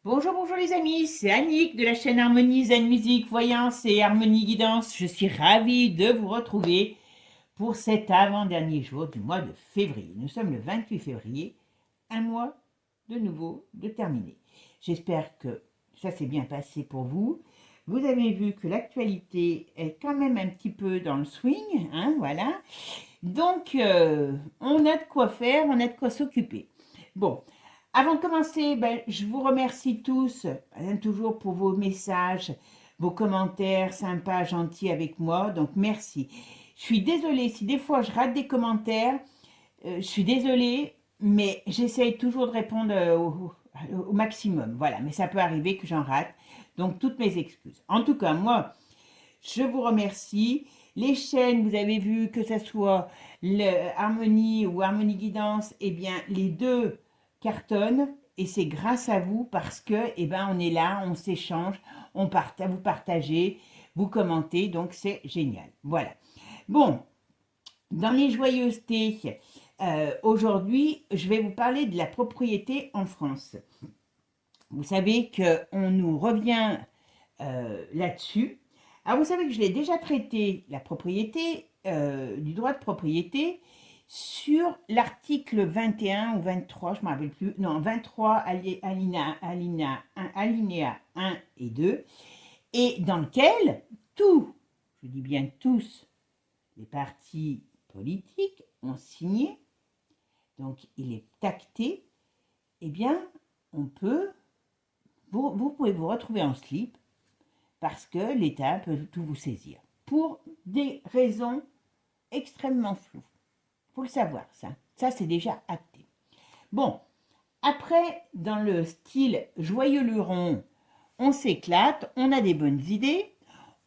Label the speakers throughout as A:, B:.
A: Bonjour, bonjour les amis, c'est Annick de la chaîne Harmonie Zen Musique, Voyance et Harmonie Guidance. Je suis ravie de vous retrouver pour cet avant-dernier jour du mois de février. Nous sommes le 28 février, un mois de nouveau de terminé. J'espère que ça s'est bien passé pour vous. Vous avez vu que l'actualité est quand même un petit peu dans le swing, hein, voilà. Donc, on a de quoi faire, on a de quoi s'occuper. Bon, avant de commencer, je vous remercie tous, toujours pour vos messages, vos commentaires sympas, gentils avec moi. Donc, merci. Je suis désolée si des fois je rate des commentaires. Je suis désolée, mais j'essaye toujours de répondre au maximum. Voilà, mais ça peut arriver que j'en rate. Donc, toutes mes excuses. En tout cas, moi, je vous remercie. Les chaînes, vous avez vu que ce soit Harmonie ou Harmonie Guidance, eh bien, les deux cartonnent et c'est grâce à vous parce que, eh ben, on est là, on s'échange, vous partagez, vous commentez, donc c'est génial. Voilà. Bon, dans les joyeusetés, aujourd'hui, je vais vous parler de la propriété en France. Vous savez qu'on nous revient là-dessus. Alors vous savez que je l'ai déjà traité, la propriété, du droit de propriété, sur l'article 21 ou 23, je ne me rappelle plus, non, 23, alinéa 1 et 2, et dans lequel je dis bien tous, les partis politiques ont signé, donc il est acté, eh bien, vous pouvez vous retrouver en slip parce que l'État peut tout vous saisir pour des raisons extrêmement floues. Il faut le savoir, ça. Ça, c'est déjà acté. Bon, après, dans le style joyeux luron, on s'éclate, on a des bonnes idées.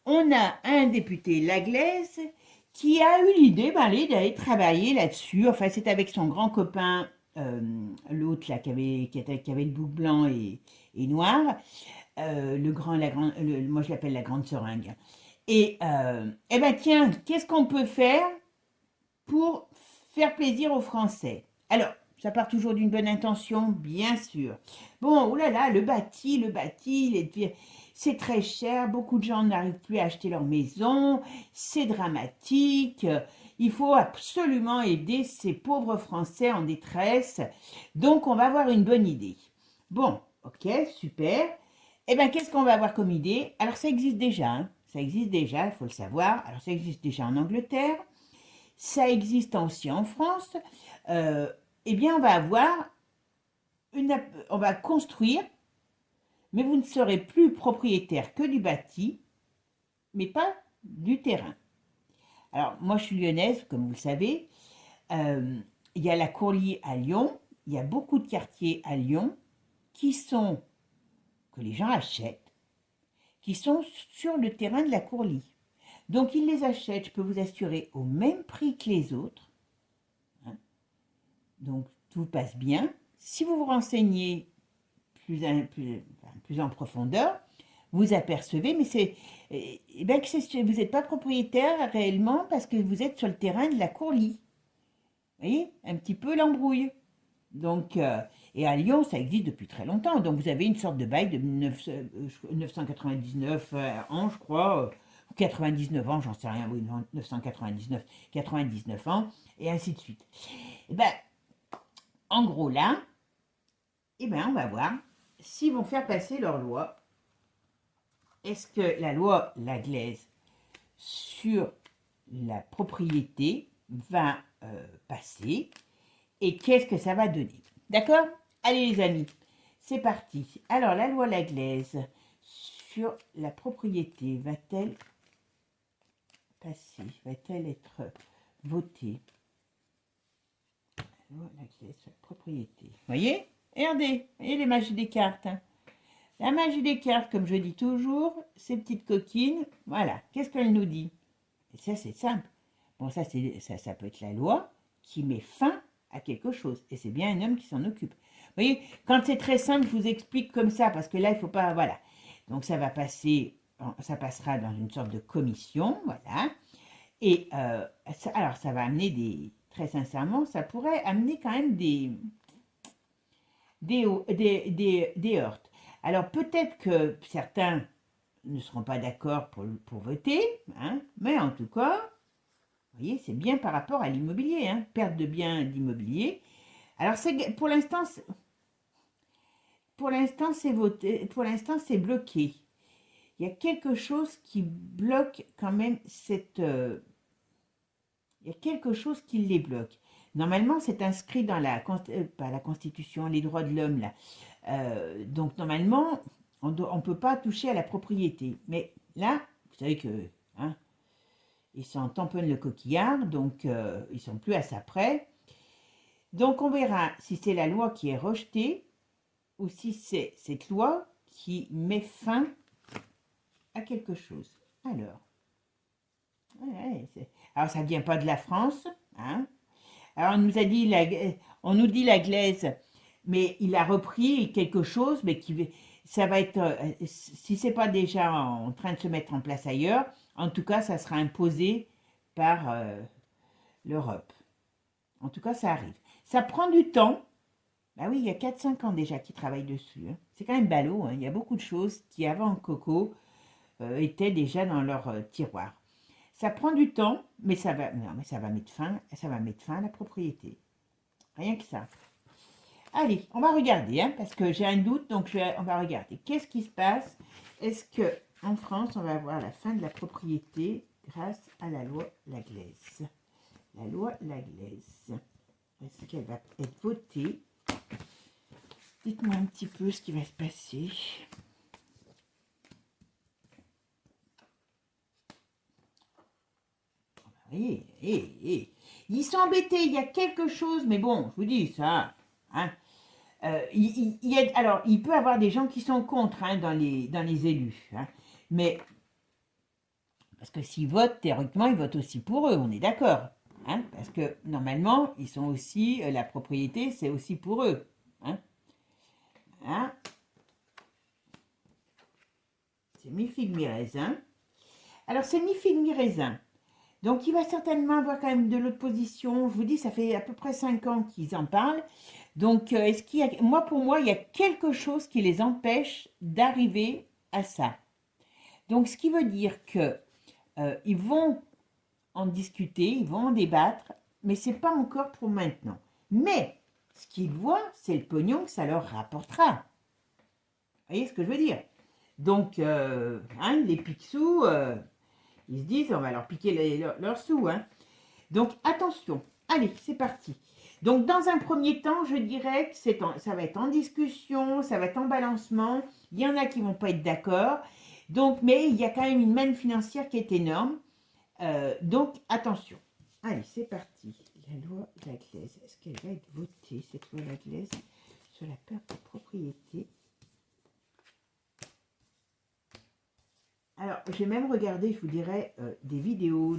A: On a un député Laglaise qui a eu l'idée d'aller travailler là-dessus. Enfin, c'est avec son grand copain, l'autre là, qui avait le bouc blanc et noir. Moi je l'appelle la grande seringue. Et eh ben tiens, qu'est-ce qu'on peut faire pour faire plaisir aux Français? Alors, ça part toujours d'une bonne intention, bien sûr. Bon, oh là là, le bâti, c'est très cher, beaucoup de gens n'arrivent plus à acheter leur maison, c'est dramatique, il faut absolument aider ces pauvres Français en détresse, donc on va avoir une bonne idée. Bon, ok, super. Eh bien, qu'est-ce qu'on va avoir comme idée? Alors, ça existe déjà, hein. Ça existe déjà, il faut le savoir. Alors, ça existe déjà en Angleterre, ça existe aussi en France. Euh, eh bien, on va construire, mais vous ne serez plus propriétaire que du bâti, mais pas du terrain. Alors, moi, je suis lyonnaise, comme vous le savez. Euh, il y a la Courlie à Lyon. Il y a beaucoup de quartiers à Lyon que les gens achètent, qui sont sur le terrain de la Courlie. Donc, ils les achètent, je peux vous assurer, au même prix que les autres. Hein. Donc, tout passe bien. Si vous vous renseignez plus en profondeur, vous apercevez, mais vous n'êtes pas propriétaire réellement parce que vous êtes sur le terrain de la Courlie. Vous voyez, un petit peu l'embrouille. Donc, et à Lyon, ça existe depuis très longtemps. Donc, vous avez une sorte de bail de 999 ans, je crois, 99 ans, j'en sais rien, oui, 999, 99 ans, et ainsi de suite. Et ben, en gros, là, on va voir s'ils vont faire passer leur loi. Est-ce que la loi Laglaise sur la propriété va passer et qu'est-ce que ça va donner? D'accord? Allez les amis, c'est parti. Alors la loi Laglaise sur la propriété va-t-elle passer? Va-t-elle être votée? La loi Laglaise sur la propriété. Vous voyez? Regardez, voyez les magies des cartes. Hein. La magie des cartes, comme je dis toujours, ces petites coquines, voilà, qu'est-ce qu'elle nous dit? Et ça, c'est simple. Bon, ça peut être la loi qui met fin à quelque chose. Et c'est bien un homme qui s'en occupe. Vous voyez, quand c'est très simple, je vous explique comme ça, parce que là, il ne faut pas... Voilà. Donc, ça passera dans une sorte de commission, voilà. Et alors, ça va amener très sincèrement, ça pourrait amener quand même des heurts. Alors peut-être que certains ne seront pas d'accord pour voter, hein, mais en tout cas, vous voyez, c'est bien par rapport à l'immobilier, hein, perte de biens d'immobilier. Alors pour l'instant c'est voté, pour l'instant c'est bloqué. Il y a quelque chose qui bloque quand même il y a quelque chose qui les bloque. Normalement, c'est inscrit dans pas la Constitution, les droits de l'homme, là. Donc, normalement, on ne peut pas toucher à la propriété. Mais là, vous savez que, hein, ils s'en tamponnent le coquillard, donc ils sont plus à ça près. Donc, on verra si c'est la loi qui est rejetée ou si c'est cette loi qui met fin à quelque chose. Alors ça ne vient pas de la France, hein. Alors on nous dit la glaise, mais il a repris quelque chose, mais ça va être, si c'est pas déjà en train de se mettre en place ailleurs, en tout cas, ça sera imposé par l'Europe. En tout cas, ça arrive. Ça prend du temps. Bah oui, il y a 4-5 ans déjà qu'ils travaillent dessus, hein. C'est quand même ballot, hein. Il y a beaucoup de choses qui, avant Coco, étaient déjà dans leur tiroir. Ça prend du temps, mais ça va mettre fin à la propriété. Rien que ça. Allez, on va regarder, hein, parce que j'ai un doute, donc on va regarder. Qu'est-ce qui se passe? Est-ce que en France, on va avoir la fin de la propriété grâce à la loi Laglaise? La loi Laglaise. Est-ce qu'elle va être votée? Dites-moi un petit peu ce qui va se passer. Ils sont embêtés, il y a quelque chose, mais bon, je vous dis ça, hein. Alors, il peut y avoir des gens qui sont contre, hein, dans les élus, hein, mais parce que s'ils votent, théoriquement, ils votent aussi pour eux, on est d'accord, hein, parce que normalement, ils sont aussi, la propriété, c'est aussi pour eux, hein. Hein. C'est mi-figue, mi-raisin. Alors, c'est mi-figue, mi-raisin. Donc, il va certainement avoir quand même de l'opposition. Je vous dis, ça fait à peu près 5 ans qu'ils en parlent. Donc, pour moi, il y a quelque chose qui les empêche d'arriver à ça. Donc, ce qui veut dire que ils vont en discuter, ils vont en débattre, mais c'est pas encore pour maintenant. Mais, ce qu'ils voient, c'est le pognon que ça leur rapportera. Vous voyez ce que je veux dire? Donc, les picsous... ils se disent, on va leur piquer leurs sous, hein. Donc, attention. Allez, c'est parti. Donc, dans un premier temps, je dirais que ça va être en discussion, ça va être en balancement. Il y en a qui ne vont pas être d'accord. Donc, mais il y a quand même une manne financière qui est énorme. Donc, attention. Allez, c'est parti. La loi Laglaise. Est-ce qu'elle va être votée, cette loi Laglaise, sur la perte de propriété? Alors, j'ai même regardé, je vous dirais, des vidéos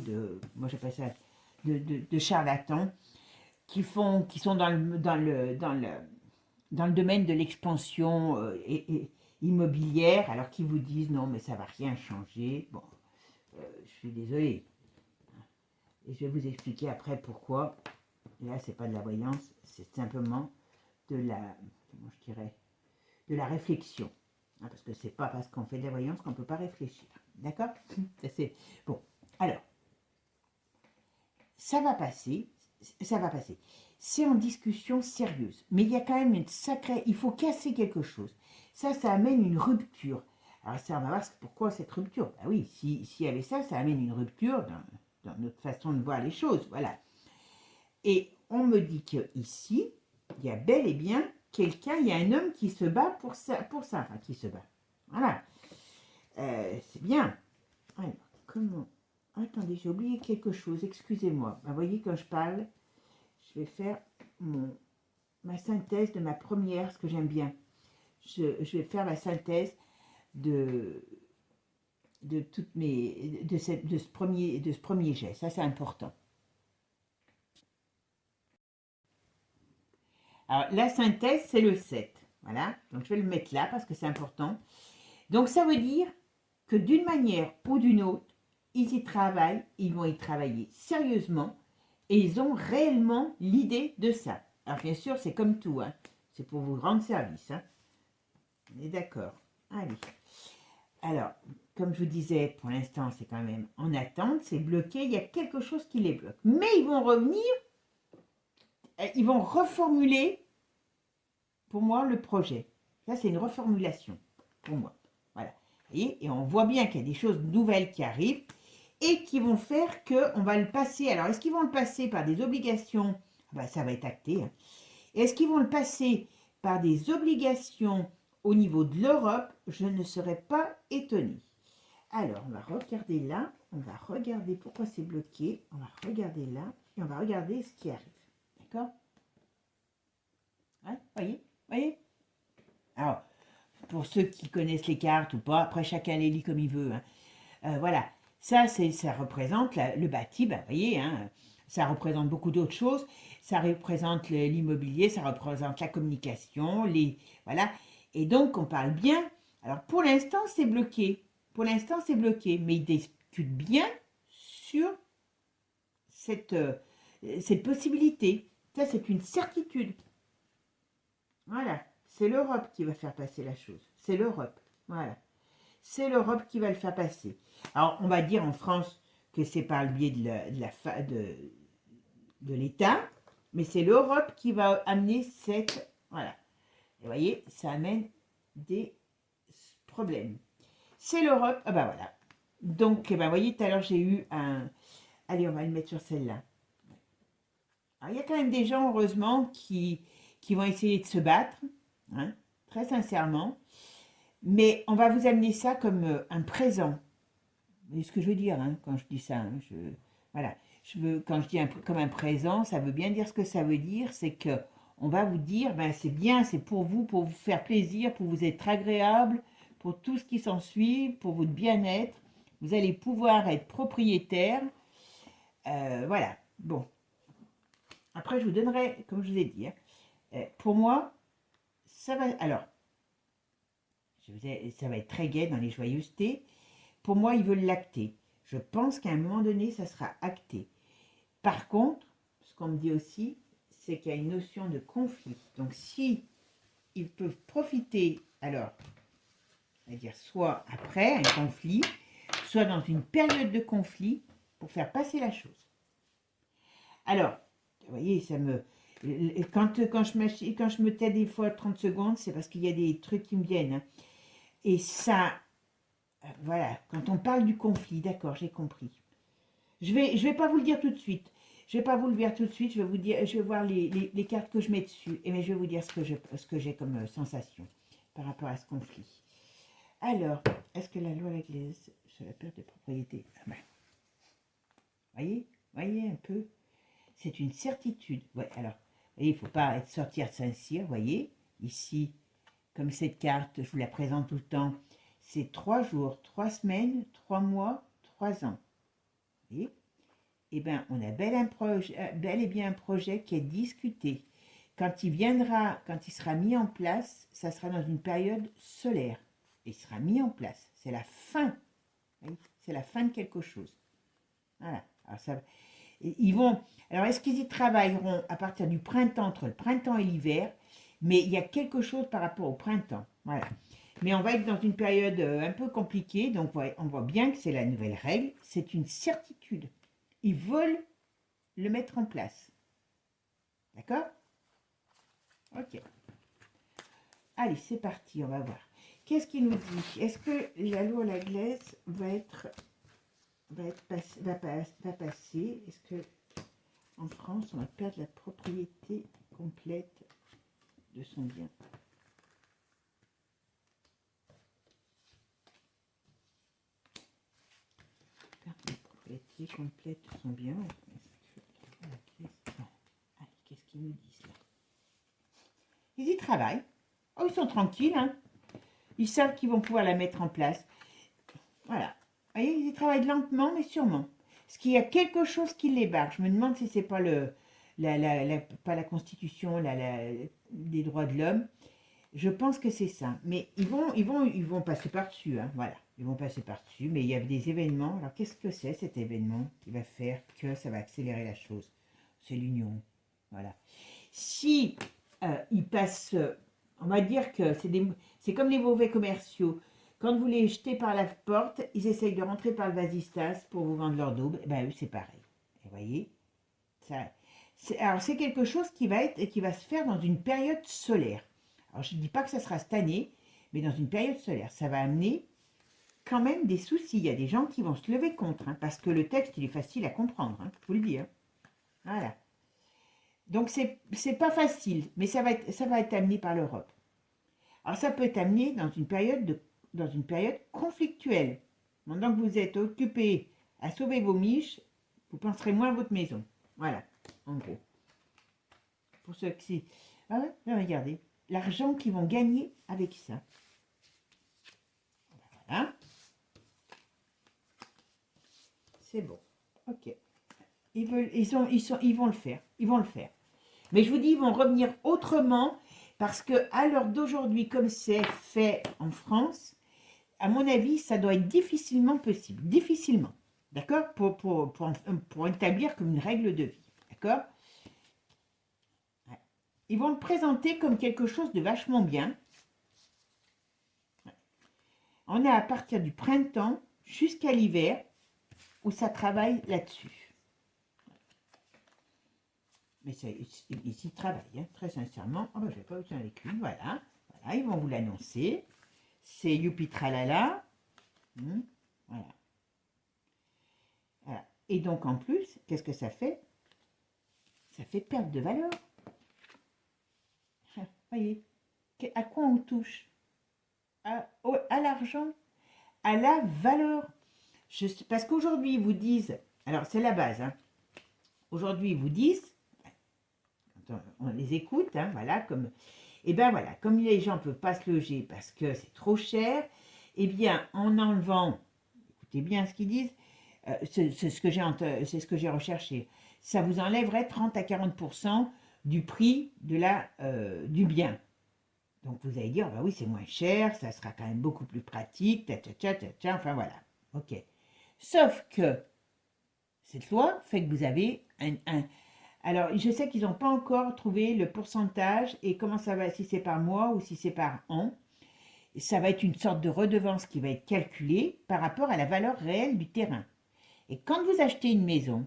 A: moi j'appelle ça, de charlatans qui sont dans le domaine de l'expansion immobilière, alors qui vous disent non, mais ça va rien changer. Bon, je suis désolée. Et je vais vous expliquer après pourquoi. Et là, c'est pas de la voyance, c'est simplement comment je dirais, de la réflexion. Parce que c'est pas parce qu'on fait de la voyance qu'on ne peut pas réfléchir. D'accord? Bon, alors, ça va passer. C'est en discussion sérieuse. Mais il y a quand même il faut casser quelque chose. Ça amène une rupture. Alors ça, on va voir pourquoi cette rupture. Ah oui, s'il y avait ça amène une rupture dans notre façon de voir les choses. Voilà. Et on me dit que ici, il y a bel et bien quelqu'un, il y a un homme qui se bat pour ça, enfin qui se bat. Voilà. C'est bien. Alors, comment... Attendez, j'ai oublié quelque chose, excusez-moi. Vous voyez, quand je parle, je vais faire ma synthèse de ma première, ce que j'aime bien. Je vais faire la synthèse de ce premier jet. Ça, c'est important. Alors, la synthèse, c'est le 7. Voilà. Donc, je vais le mettre là parce que c'est important. Donc, ça veut dire que d'une manière ou d'une autre, ils vont y travailler sérieusement et ils ont réellement l'idée de ça. Alors, bien sûr, c'est comme tout, hein. C'est pour vous rendre service, hein. On est d'accord. Allez. Alors, comme je vous disais, pour l'instant, c'est quand même en attente, c'est bloqué, il y a quelque chose qui les bloque. Mais ils vont revenir, ils vont reformuler, pour moi, le projet. Ça, c'est une reformulation, pour moi. Voilà. Vous voyez, et on voit bien qu'il y a des choses nouvelles qui arrivent et qui vont faire qu'on va le passer. Alors, est-ce qu'ils vont le passer par des obligations? Ça va être acté. Hein. Est-ce qu'ils vont le passer par des obligations au niveau de l'Europe? Je ne serais pas étonnée. Alors, on va regarder là, on va regarder pourquoi c'est bloqué, on va regarder là, et on va regarder ce qui arrive. D'accord? Hein, voyez? Alors, pour ceux qui connaissent les cartes ou pas, après chacun les lit comme il veut. Hein. Voilà, ça représente le bâti, vous voyez, hein, ça représente beaucoup d'autres choses. Ça représente l'immobilier, ça représente la communication, voilà. Et donc, on parle bien. Alors, pour l'instant, c'est bloqué. Pour l'instant, c'est bloqué. Mais ils discutent bien sur cette possibilité. Ça, c'est une certitude. Voilà. C'est l'Europe qui va faire passer la chose. C'est l'Europe. Voilà. C'est l'Europe qui va le faire passer. Alors, on va dire en France que c'est par le biais de l'État, mais c'est l'Europe qui va amener cette... Voilà. Et vous voyez, ça amène des problèmes. C'est l'Europe... Ah bah voilà. Donc, vous voyez, tout à l'heure, j'ai eu un... Allez, on va le mettre sur celle-là. Alors, il y a quand même des gens, heureusement, qui vont essayer de se battre, hein, très sincèrement. Mais on va vous amener ça comme un présent. Vous voyez ce que je veux dire hein, quand je dis ça. Hein, voilà. Quand je dis comme un présent, ça veut bien dire ce que ça veut dire. C'est que on va vous dire, c'est bien, c'est pour vous faire plaisir, pour vous être agréable, pour tout ce qui s'ensuit, pour votre bien-être. Vous allez pouvoir être propriétaire. Voilà. Bon. Après, je vous donnerai, comme je vous ai dit, pour moi, ça va... Alors, ça va être très gai dans les joyeusetés. Pour moi, ils veulent l'acter. Je pense qu'à un moment donné, ça sera acté. Par contre, ce qu'on me dit aussi, c'est qu'il y a une notion de conflit. Donc, si ils peuvent profiter, alors, c'est-à-dire soit après un conflit, soit dans une période de conflit, pour faire passer la chose. Alors, vous voyez, ça me... Quand je me tais des fois 30 secondes, c'est parce qu'il y a des trucs qui me viennent. Hein. Et ça, voilà, quand on parle du conflit, d'accord, j'ai compris. Je vais pas vous le dire tout de suite. Je vais pas vous le dire tout de suite. Je vais vous dire, je vais voir les cartes que je mets dessus, et mais je vais vous dire ce que j'ai comme sensation par rapport à ce conflit. Alors, est-ce que la loi anglaise sur la perte de propriété? Voyez un peu. C'est une certitude. Ouais, alors, vous voyez, il ne faut pas sortir de Saint-Cyr, voyez. Ici, comme cette carte, je vous la présente tout le temps, c'est 3 jours, 3 semaines, 3 mois, 3 ans. Vous voyez? Eh bien, on a bel et bien un projet qui est discuté. Quand il sera mis en place, ça sera dans une période solaire. Il sera mis en place. C'est la fin. C'est la fin de quelque chose. Voilà. Alors, est-ce qu'ils y travailleront à partir du printemps, entre le printemps et l'hiver? Mais il y a quelque chose par rapport au printemps. Voilà. Mais on va être dans une période un peu compliquée. Donc, on voit bien que c'est la nouvelle règle. C'est une certitude. Ils veulent le mettre en place. D'accord? Ok. Allez, c'est parti, on va voir. Qu'est-ce qu'il nous dit? Est-ce que la loi anglaise va passer? Est-ce que en France, on va perdre la propriété complète de son bien? Perdre la propriété complète de son bien. Allez, qu'est-ce qu'ils nous disent là? Ils y travaillent. Oh, ils sont tranquilles, hein. Ils savent qu'ils vont pouvoir la mettre en place. Voilà. Vous voyez, ils y travaillent lentement, mais sûrement. Parce qu'il y a quelque chose qui les barre. Je me demande si c'est pas pas la Constitution, des droits de l'homme. Je pense que c'est ça. Mais ils vont passer par-dessus. Hein. Voilà. Ils vont passer par-dessus. Mais il y a des événements. Alors, qu'est-ce que c'est cet événement qui va faire que ça va accélérer la chose? C'est l'union. Voilà. Si ils passent on va dire que c'est comme les mauvais commerciaux. Quand vous les jetez par la porte, ils essayent de rentrer par le vasistas pour vous vendre leur daube. Et ben eux, c'est pareil. Vous voyez, ça, alors c'est quelque chose qui va se faire dans une période solaire. Alors je ne dis pas que ça sera cette année, mais dans une période solaire, ça va amener quand même des soucis. Il y a des gens qui vont se lever contre, hein, parce que le texte, il est facile à comprendre, hein, je vous le dis. Hein. Voilà. Donc c'est pas facile, mais ça va être amené par l'Europe. Alors ça peut être amené dans une période conflictuelle. Pendant que vous êtes occupé à sauver vos miches, vous penserez moins à votre maison. Voilà, en gros. Pour ceux qui... Ah ouais, regardez, l'argent qu'ils vont gagner avec ça. Voilà. C'est bon. Ok. Ils vont le faire. Ils vont le faire. Mais je vous dis, ils vont revenir autrement parce que à l'heure d'aujourd'hui, comme c'est fait en France, à mon avis, ça doit être difficilement possible. Difficilement. D'accord, pour établir comme une règle de vie. D'accord. Ouais. Ils vont le présenter comme quelque chose de vachement bien. Ouais. On est à partir du printemps jusqu'à l'hiver où ça travaille là-dessus. Mais ils y travaillent, hein, très sincèrement. Oh, ben, je n'ai pas besoin avec lui, voilà. Voilà, ils vont vous l'annoncer. C'est youpi tralala. Voilà. Voilà. Et donc en plus, qu'est-ce que ça fait? Ça fait perte de valeur. Voyez, à quoi on touche? À l'argent, à la valeur. Parce qu'aujourd'hui, ils vous disent, alors c'est la base, hein. Aujourd'hui, ils vous disent, on les écoute, hein, voilà, comme, et ben voilà, comme les gens ne peuvent pas se loger parce que c'est trop cher, et bien en enlevant, écoutez bien ce qu'ils disent, c'est ce que j'ai recherché, ça vous enlèverait 30 à 40% du prix du bien. Donc vous allez dire, bah oui, c'est moins cher, ça sera quand même beaucoup plus pratique, enfin voilà, ok. Sauf que cette loi fait que vous avez alors, je sais qu'ils n'ont pas encore trouvé le pourcentage et comment ça va, si c'est par mois ou si c'est par an. Ça va être une sorte de redevance qui va être calculée par rapport à la valeur réelle du terrain. Et quand vous achetez une maison,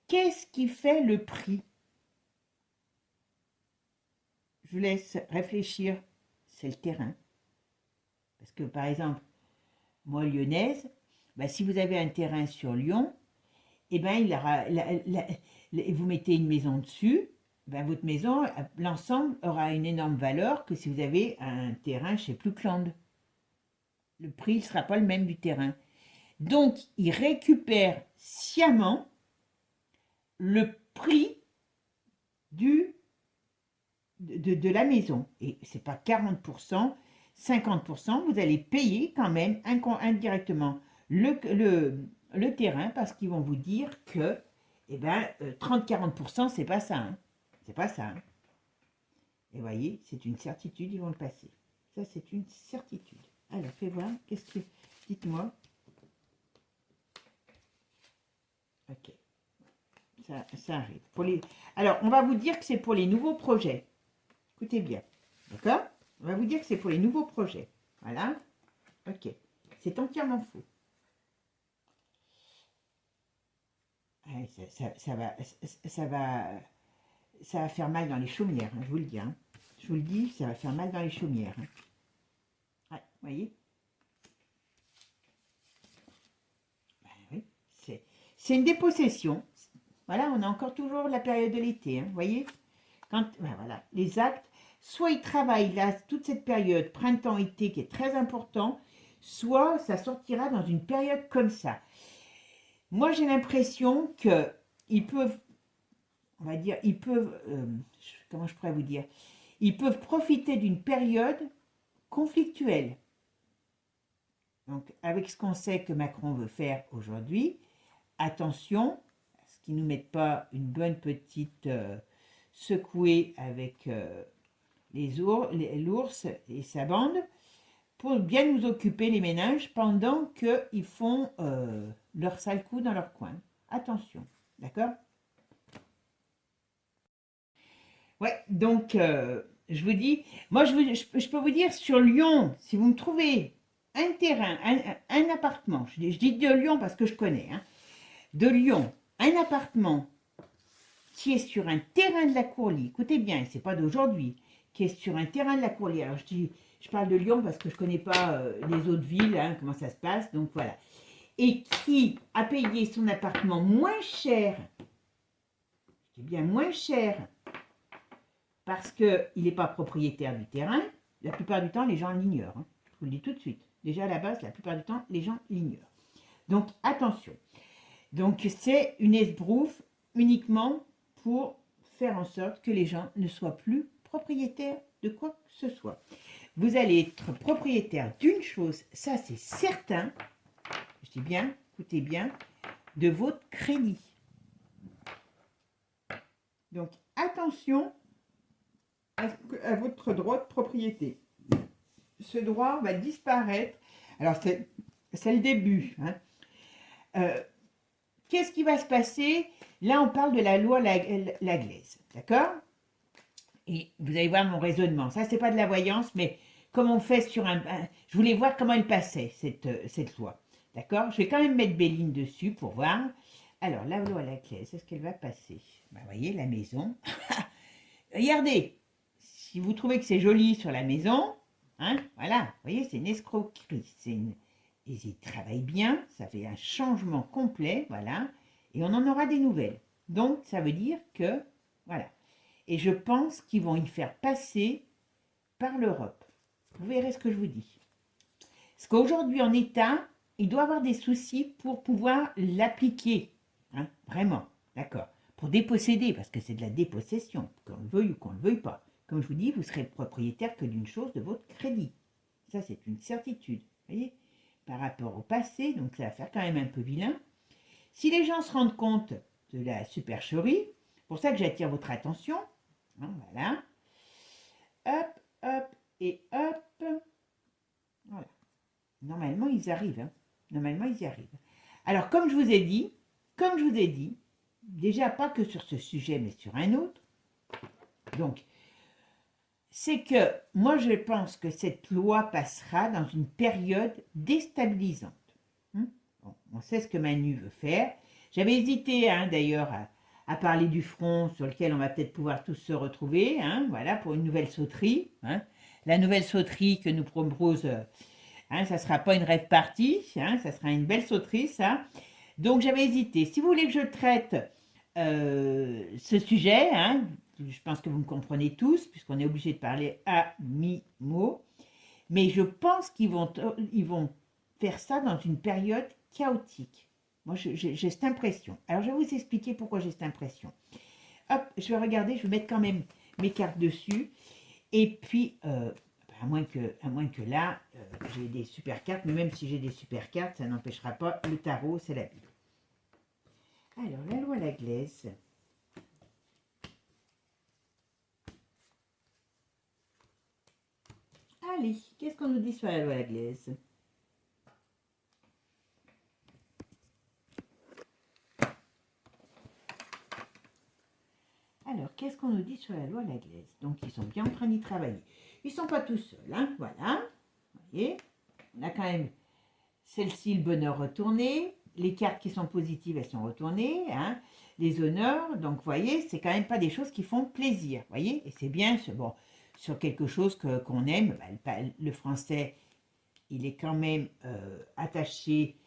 A: qu'est-ce qui fait le prix? Je vous laisse réfléchir, c'est le terrain. Parce que par exemple, moi lyonnaise, bah, si vous avez un terrain sur Lyon, eh ben, vous mettez une maison dessus, ben, votre maison, l'ensemble aura une énorme valeur que si vous avez un terrain chez Plouclande. Le prix ne sera pas le même du terrain. Donc, ils récupèrent sciemment le prix de la maison. Et ce n'est pas 40%, 50%, vous allez payer quand même indirectement le terrain parce qu'ils vont vous dire que 30-40%, c'est pas ça. Hein. C'est pas ça. Hein. Et voyez, c'est une certitude, ils vont le passer. Ça, c'est une certitude. Alors, fais voir, qu'est-ce que... Dites-moi. Ok. Ça arrive. Alors, on va vous dire que c'est pour les nouveaux projets. Écoutez bien. D'accord? On va vous dire que c'est pour les nouveaux projets. Voilà. Ok. C'est entièrement faux. Ça va faire mal dans les chaumières, hein, je vous le dis. Hein. Je vous le dis, ça va faire mal dans les chaumières. Hein. Ouais, vous voyez? Ben oui, c'est une dépossession. Voilà, on a encore toujours la période de l'été. Hein, vous voyez? Ben voilà, les actes, soit ils travaillent là toute cette période printemps-été qui est très important, soit ça sortira dans une période comme ça. Moi, j'ai l'impression que ils peuvent, on va dire, comment je pourrais vous dire, ils peuvent profiter d'une période conflictuelle. Donc, avec ce qu'on sait que Macron veut faire aujourd'hui, attention, à ce qu'ils ne nous mettent pas une bonne petite secouée avec l'ours et sa bande, pour bien nous occuper les ménages pendant qu'ils font leur sale coup dans leur coin. Attention, d'accord? Ouais, donc je vous dis, moi je peux vous dire sur Lyon, si vous me trouvez un terrain, un appartement, je dis de Lyon parce que je connais, hein, de Lyon, un appartement qui est sur un terrain de la Courlie, écoutez bien, c'est pas d'aujourd'hui, qui est sur un terrain de la Courlie. Alors je parle de Lyon parce que je connais pas les autres villes, hein, comment ça se passe, donc voilà. Et qui a payé son appartement moins cher, je dis bien moins cher, parce qu'il n'est pas propriétaire du terrain. La plupart du temps, les gens l'ignorent, hein. Je vous le dis tout de suite. Déjà à la base, la plupart du temps, les gens l'ignorent. Donc attention. Donc c'est une esbrouffe uniquement pour faire en sorte que les gens ne soient plus propriétaires de quoi que ce soit. Vous allez être propriétaire d'une chose, ça c'est certain, je dis bien, écoutez bien, de votre crédit. Donc attention à votre droit de propriété. Ce droit va disparaître. Alors c'est le début, hein. Qu'est-ce qui va se passer? Là, on parle de la loi Laglaise, d'accord? Et vous allez voir mon raisonnement. Ça, c'est pas de la voyance, mais comme on fait sur je voulais voir comment elle passait, cette loi. D'accord? Je vais quand même mettre Béline dessus pour voir. Alors, la loi Laglaise, est-ce qu'elle va passer? Vous voyez, la maison. Regardez, si vous trouvez que c'est joli sur la maison, hein, voilà, vous voyez, c'est une escroquerie. Ils travaillent bien, ça fait un changement complet, voilà, et on en aura des nouvelles. Donc, ça veut dire que, voilà. Et je pense qu'ils vont y faire passer par l'Europe. Vous verrez ce que je vous dis. Parce qu'aujourd'hui, en État, il doit avoir des soucis pour pouvoir l'appliquer. Hein, vraiment, d'accord. Pour déposséder, parce que c'est de la dépossession, qu'on le veuille ou qu'on ne le veuille pas. Comme je vous dis, vous serez propriétaire que d'une chose de votre crédit. Ça, c'est une certitude. Vous voyez, par rapport au passé, donc ça va faire quand même un peu vilain. Si les gens se rendent compte de la supercherie, c'est pour ça que j'attire votre attention, hein, voilà, hop, hop et hop, voilà. Normalement, ils arrivent, hein. Normalement, ils y arrivent. Alors, comme je vous ai dit, déjà pas que sur ce sujet, mais sur un autre, donc, c'est que moi, je pense que cette loi passera dans une période déstabilisante. Bon, on sait ce que Manu veut faire. J'avais hésité, hein, d'ailleurs, à parler du front sur lequel on va peut-être pouvoir tous se retrouver, hein, voilà, pour une nouvelle sauterie. Hein. La nouvelle sauterie que nous propose, hein, ça ne sera pas une rêve partie, hein, ça sera une belle sauterie, ça. Donc j'avais hésité. Si vous voulez que je traite ce sujet, hein, je pense que vous me comprenez tous, puisqu'on est obligé de parler à mi-mot, mais je pense qu'ils vont faire ça dans une période chaotique. Moi, j'ai cette impression. Alors, je vais vous expliquer pourquoi j'ai cette impression. Hop, je vais regarder, je vais mettre quand même mes cartes dessus. Et puis, à moins que là, j'ai des super cartes, mais même si j'ai des super cartes, ça n'empêchera pas le tarot, c'est la Bible. Alors, la loi Laglaise. Allez, qu'est-ce qu'on nous dit sur la loi Laglaise? Alors, qu'est-ce qu'on nous dit sur la loi Laglaise? Donc, ils sont bien en train d'y travailler. Ils ne sont pas tous seuls, hein, voilà. Vous voyez, on a quand même celle-ci, le bonheur retourné. Les cartes qui sont positives, elles sont retournées. Hein, les honneurs, donc vous voyez, c'est quand même pas des choses qui font plaisir. Vous voyez, et c'est bien, bon, sur quelque chose qu'on aime. Le français, il est quand même attaché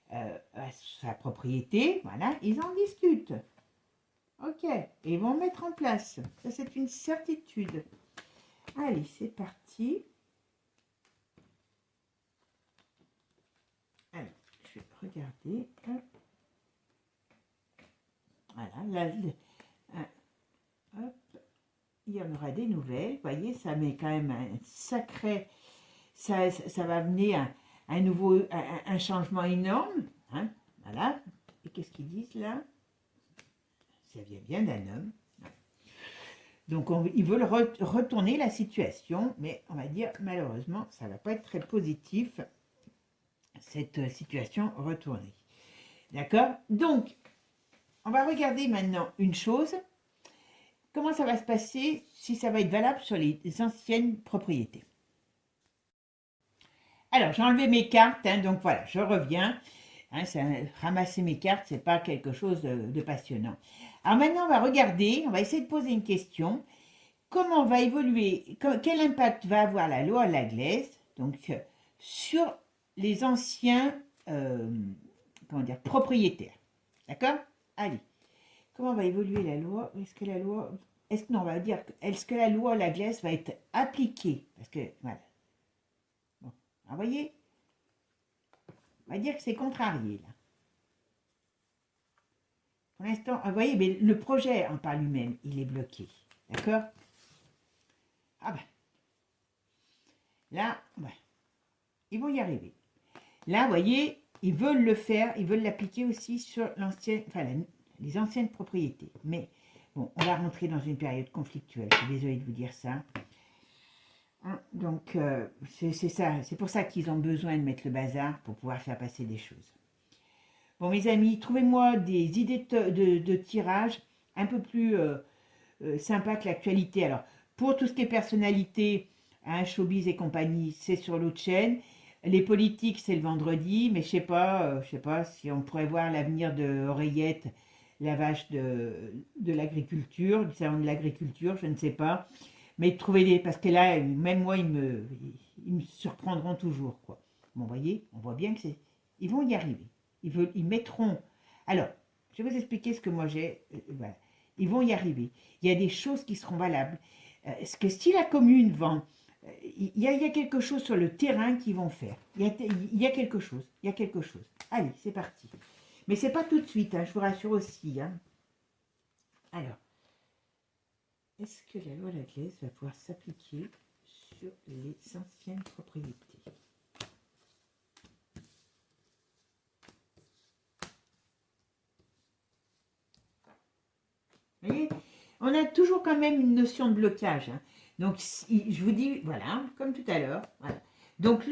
A: à sa propriété. Voilà, ils en discutent. Ok, et ils vont mettre en place. Ça, c'est une certitude. Allez, c'est parti. Alors, je vais regarder. Voilà, là, hop, il y en aura des nouvelles. Vous voyez, ça met quand même un sacré... Ça va amener un changement énorme. Hein, voilà. Et qu'est-ce qu'ils disent là? Ça vient bien d'un homme. Donc, ils veulent retourner la situation, mais on va dire, malheureusement, ça ne va pas être très positif, cette situation retournée. D'accord? Donc, on va regarder maintenant une chose. comment ça va se passer, si ça va être valable sur les anciennes propriétés. Alors, j'ai enlevé mes cartes, hein, donc voilà, je reviens. Hein, ramasser mes cartes, c'est pas quelque chose de passionnant. Alors maintenant, on va regarder, on va essayer de poser une question. Comment va évoluer, quel impact va avoir la loi Laglaise donc, sur les anciens comment dire, propriétaires? D'accord? Allez. Comment va évoluer la loi? Non, on va dire, est-ce que la loi Laglaise va être appliquée? Parce que, voilà. Bon, vous voyez, on va dire que c'est contrarié, là. Pour l'instant, vous voyez, mais le projet en par lui-même, il est bloqué. D'accord? Ah ben, là, ouais, ils vont y arriver. Là, vous voyez, ils veulent le faire, ils veulent l'appliquer aussi sur les anciennes propriétés. Mais bon, on va rentrer dans une période conflictuelle. Je suis désolée de vous dire ça. Hein, donc, c'est ça, c'est pour ça qu'ils ont besoin de mettre le bazar pour pouvoir faire passer des choses. Bon, mes amis, trouvez-moi des idées de tirage un peu plus sympa que l'actualité. Alors, pour tout ce qui est personnalité, hein, showbiz et compagnie, c'est sur l'autre chaîne. Les politiques, c'est le vendredi, mais je sais pas si on pourrait voir l'avenir de Oreillette, la vache de l'agriculture, du salon de l'agriculture, je ne sais pas. Mais trouver des, parce que là, même moi, ils me surprendront toujours, quoi. Bon, vous voyez, on voit bien que ils vont y arriver. Ils mettront. Alors, je vais vous expliquer ce que moi j'ai. Voilà. Ils vont y arriver. Il y a des choses qui seront valables. Est-ce que si la commune vend, il y a quelque chose sur le terrain qu'ils vont faire. Il y a quelque chose. Il y a quelque chose. Allez, c'est parti. Mais c'est pas tout de suite, hein, je vous rassure aussi. Hein. Alors, est-ce que la loi Laglaise va pouvoir s'appliquer sur les anciennes propriétés? Vous voyez, on a toujours quand même une notion de blocage. Hein. Donc, je vous dis, voilà, comme tout à l'heure. Voilà. Donc,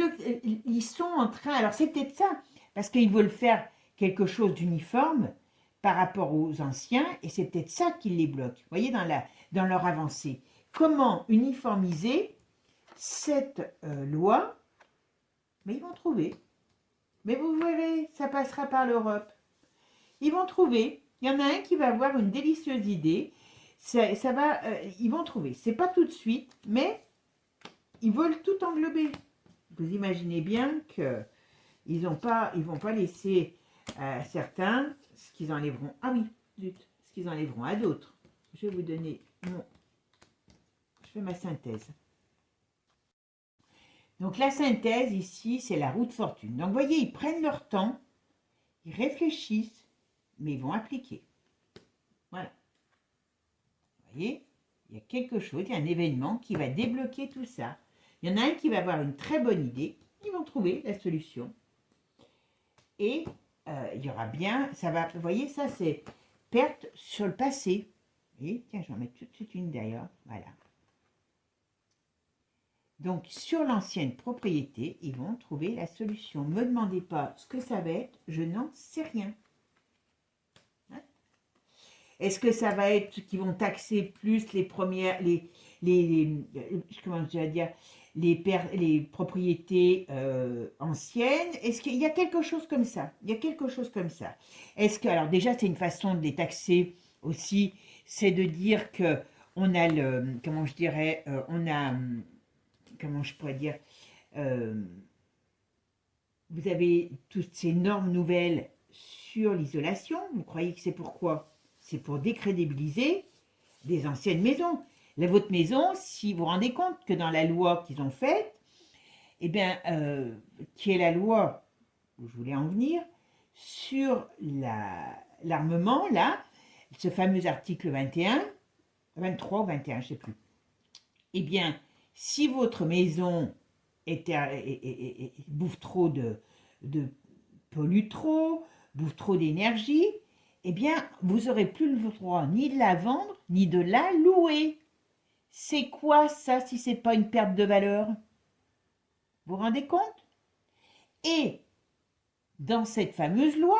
A: ils sont en train, alors c'est peut-être ça, parce qu'ils veulent faire quelque chose d'uniforme par rapport aux anciens, et c'est peut-être ça qui les bloque. Vous voyez, dans leur avancée. Comment uniformiser cette loi? Mais ils vont trouver. Mais vous verrez, ça passera par l'Europe. Ils vont trouver. Il y en a un qui va avoir une délicieuse idée. Ça va, ils vont trouver. C'est pas tout de suite, mais ils veulent tout englober. Vous imaginez bien que ils vont pas laisser à certains ce qu'ils enlèveront. Ah oui, zut, ce qu'ils enlèveront à d'autres. Je vais vous donner mon. Je fais ma synthèse. Donc la synthèse ici, c'est la roue de fortune. Donc vous voyez, ils prennent leur temps, ils réfléchissent, mais ils vont appliquer. Voilà. Vous voyez, il y a quelque chose, il y a un événement qui va débloquer tout ça. Il y en a un qui va avoir une très bonne idée, ils vont trouver la solution. Et il y aura bien, ça va, vous voyez, ça c'est perte sur le passé. Et tiens, je vais en mettre tout de suite une derrière, voilà. Donc, sur l'ancienne propriété, ils vont trouver la solution. Ne me demandez pas ce que ça va être, je n'en sais rien. Hein? Est-ce que ça va être qu'ils vont taxer plus les premières, comment je vais dire, les propriétés anciennes? Est-ce qu'il y a quelque chose comme ça? Il y a quelque chose comme ça. Est-ce que, alors déjà, c'est une façon de les taxer aussi, c'est de dire que on a le, comment je dirais, on a comment je pourrais dire, vous avez toutes ces normes nouvelles sur l'isolation. Vous croyez que c'est pourquoi? C'est pour décrédibiliser des anciennes maisons. Votre maison, si vous vous rendez compte que dans la loi qu'ils ont faite, eh bien, qui est la loi, où je voulais en venir, sur l'armement, là, ce fameux article 21, 23 ou 21, je ne sais plus. Eh bien, si votre maison bouffe trop pollue trop, bouffe trop d'énergie, eh bien, vous n'aurez plus le droit ni de la vendre, ni de la louer. C'est quoi ça si ce n'est pas une perte de valeur? Vous vous rendez compte? Et dans cette fameuse loi,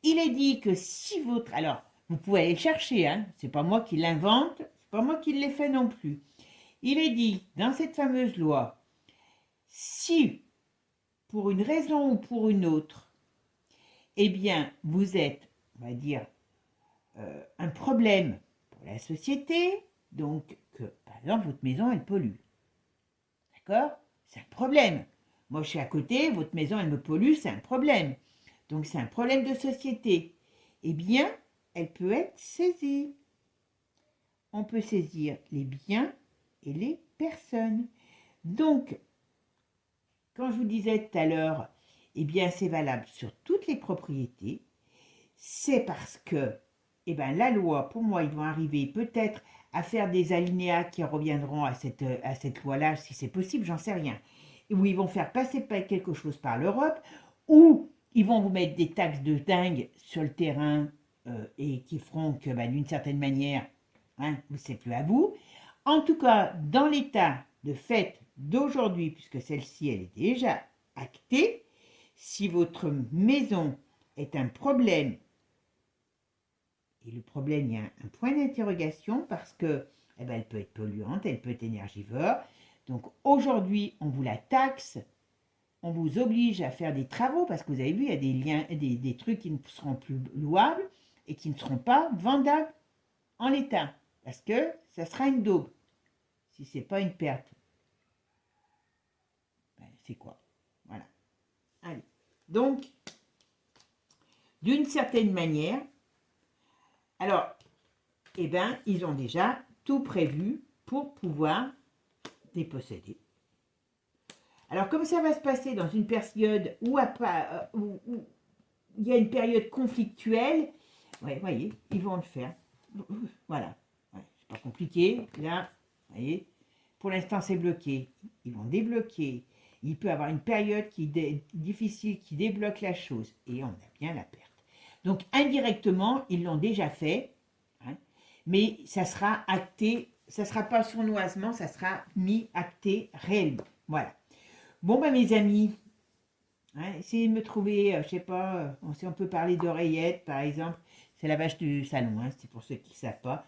A: il est dit que si votre... Alors, Vous pouvez aller chercher, hein. C'est pas moi qui l'invente, c'est pas moi qui l'ai fait non plus. Il est dit dans cette fameuse loi, si pour une raison ou pour une autre, eh bien, vous êtes, on va dire, un problème pour la société, donc que, par exemple, votre maison, elle pollue. D'accord? C'est un problème. Moi, je suis à côté, votre maison, elle me pollue, c'est un problème. Donc, c'est un problème de société. Eh bien, elle peut être saisie. On peut saisir les biens et les personnes. Donc, quand je vous disais tout à l'heure, eh bien, c'est valable sur toutes les propriétés, c'est parce que, eh bien, la loi, pour moi, ils vont arriver peut-être à faire des alinéas qui reviendront à cette loi-là, si c'est possible, j'en sais rien. Où ils vont faire passer quelque chose par l'Europe, ou ils vont vous mettre des taxes de dingue sur le terrain et qui feront que, ben, d'une certaine manière, hein, c'est plus à vous. En tout cas, dans l'état de fait d'aujourd'hui, puisque celle-ci, elle est déjà actée, si votre maison est un problème, et le problème, il y a un point d'interrogation parce que eh ben, elle peut être polluante, elle peut être énergivore. Donc aujourd'hui, on vous la taxe, on vous oblige à faire des travaux parce que vous avez vu, il y a des liens, des trucs qui ne seront plus louables et qui ne seront pas vendables en l'état parce que ça sera une daube. Si c'est pas une perte, ben, c'est quoi? Voilà. Allez. Donc, d'une certaine manière, alors, eh bien, ils ont déjà tout prévu pour pouvoir déposséder. Alors, comme ça va se passer dans une période où il y a une période conflictuelle, ouais, voyez, ils vont le faire. Voilà. Ouais, c'est pas compliqué. Là, voyez, pour l'instant, c'est bloqué. Ils vont débloquer. Il peut y avoir une période difficile qui débloque la chose. Et on a bien la perte. Donc, indirectement, ils l'ont déjà fait. Hein, mais ça sera acté. Ça ne sera pas sournoisement, ça sera mis acté réellement. Voilà. Bon, ben, mes amis, hein, essayez de me trouver, je sais pas, si on peut parler d'oreillette, par exemple. C'est la vache du salon, hein, c'est pour ceux qui ne savent pas.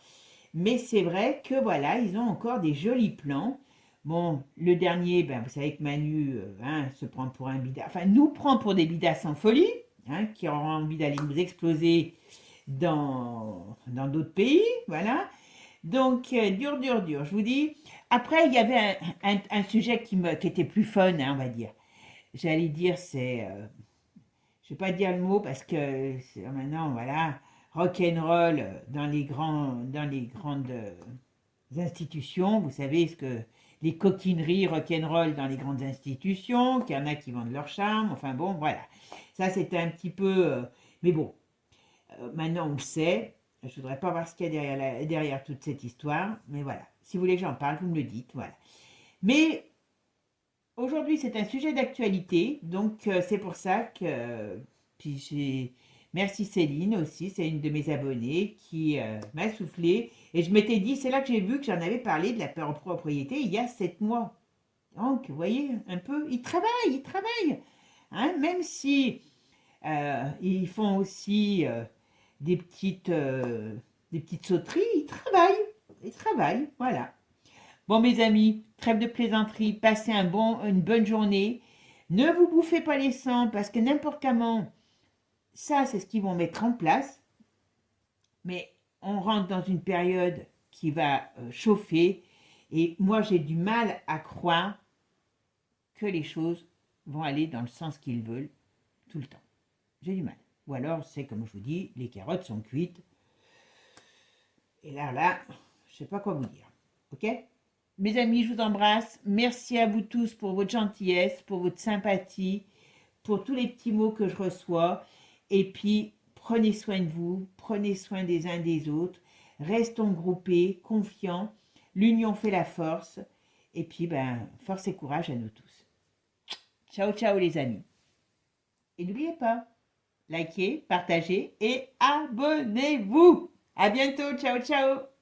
A: Mais c'est vrai que voilà, ils ont encore des jolis plans. Bon, le dernier, ben, vous savez que Manu hein, se prend pour un bida, enfin nous prend pour des bidas sans folie, hein, qui auront envie d'aller nous exploser dans d'autres pays, voilà. Donc, dur, je vous dis. Après, il y avait un sujet qui était plus fun, hein, on va dire. J'allais dire, c'est, je ne vais pas dire le mot parce que maintenant, voilà, rock'n'roll dans les grandes institutions. Vous savez ce que les coquineries rock'n'roll dans les grandes institutions, qu'il y en a qui vendent leur charme. Enfin bon, voilà. Ça, c'était un petit peu. Mais bon, maintenant on le sait. Je ne voudrais pas voir ce qu'il y a derrière toute cette histoire. Mais voilà. Si vous voulez que j'en parle, vous me le dites. Voilà. Mais aujourd'hui, c'est un sujet d'actualité. Donc, c'est pour ça que. Merci Céline aussi, c'est une de mes abonnées qui m'a soufflé. Et je m'étais dit, c'est là que j'ai vu que j'en avais parlé de la propriété il y a 7 mois. Donc, vous voyez, un peu, ils travaillent. Hein, même si ils font aussi des petites sauteries, ils travaillent, voilà. Bon, mes amis, trêve de plaisanterie, passez une bonne journée. Ne vous bouffez pas les sangs parce que n'importe comment, ça, c'est ce qu'ils vont mettre en place. Mais on rentre dans une période qui va chauffer et moi, j'ai du mal à croire que les choses vont aller dans le sens qu'ils veulent tout le temps. J'ai du mal. Ou alors, c'est comme je vous dis, les carottes sont cuites. Et là, je ne sais pas quoi vous dire. Ok? Mes amis, je vous embrasse. Merci à vous tous pour votre gentillesse, pour votre sympathie, pour tous les petits mots que je reçois. Et puis, prenez soin de vous, prenez soin des uns des autres. Restons groupés, confiants. L'union fait la force. Et puis, ben, force et courage à nous tous. Ciao, ciao les amis. Et n'oubliez pas, likez, partagez et abonnez-vous. À bientôt. Ciao, ciao.